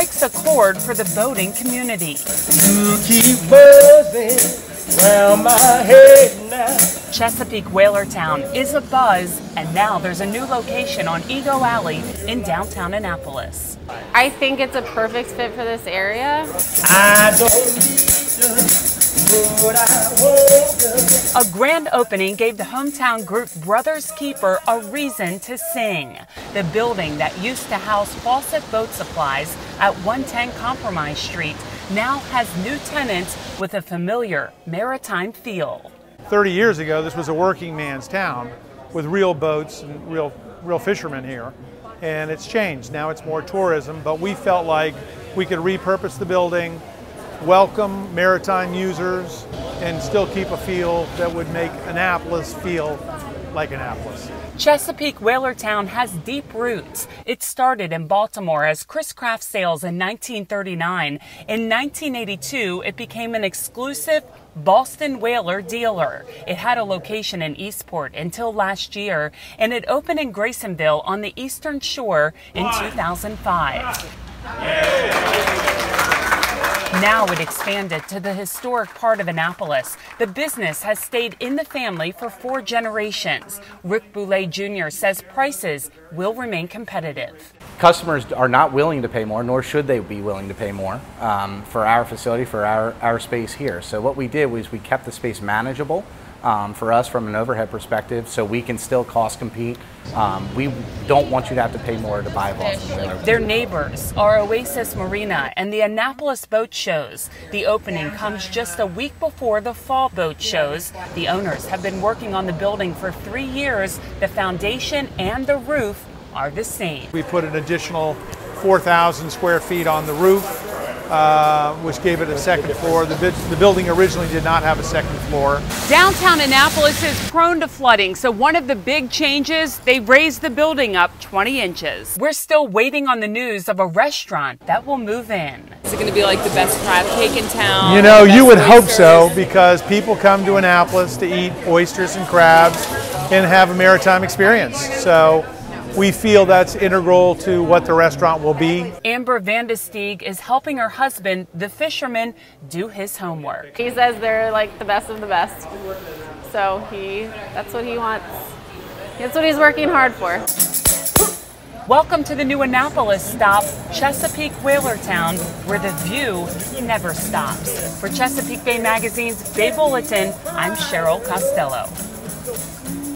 strikes a chord for the boating community. You keep buzzing round my head now. Chesapeake Whalertowne is a buzz, and now there's a new location on Ego Alley in downtown Annapolis. I think it's a perfect fit for this area. I don't need what I want. A grand opening gave the hometown group Brothers Keeper a reason to sing. The building that used to house Fawcett Boat Supplies at 110 Compromise Street now has new tenants with a familiar maritime feel. 30 years ago, this was a working man's town with real boats and real fishermen here. And it's changed. Now it's more tourism, but we felt like we could repurpose the building, welcome maritime users, and still keep a feel that would make Annapolis feel like Annapolis. Chesapeake Whalertowne has deep roots. It started in Baltimore as Chris Craft Sales in 1939. In 1982, it became an exclusive Boston whaler dealer. It had a location in Eastport until last year, and it opened in Graysonville on the Eastern Shore in 2005. Now it expanded to the historic part of Annapolis. The business has stayed in the family for 4 generations. Rick Boulay Jr. says prices will remain competitive. Customers are not willing to pay more, nor should they be willing to pay more for our facility, for our space here. So what we did was we kept the space manageable for us from an overhead perspective, so we can still cost compete. We don't want you to have to pay more to buy a Boston whaler. Their neighbors are Oasis Marina and the Annapolis Boat Shows. The opening comes just a week before the fall boat shows. The owners have been working on the building for 3 years. The foundation and the roof are the same. We put an additional 4,000 square feet on the roof, which gave it a second floor. The building originally did not have a second floor. Downtown Annapolis is prone to flooding, so one of the big changes, they raised the building up 20 inches. We're still waiting on the news of a restaurant that will move in. Is it going to be like the best crab cake in town? You know, you would hope so, because people come to Annapolis to eat oysters and crabs and have a maritime experience. So we feel that's integral to what the restaurant will be. Amber Vandestieg is helping her husband, the fisherman, do his homework. He says they're like the best of the best. So that's what he wants. That's what he's working hard for. Welcome to the new Annapolis stop, Chesapeake Whalertowne, where the view never stops. For Chesapeake Bay Magazine's Bay Bulletin, I'm Cheryl Costello.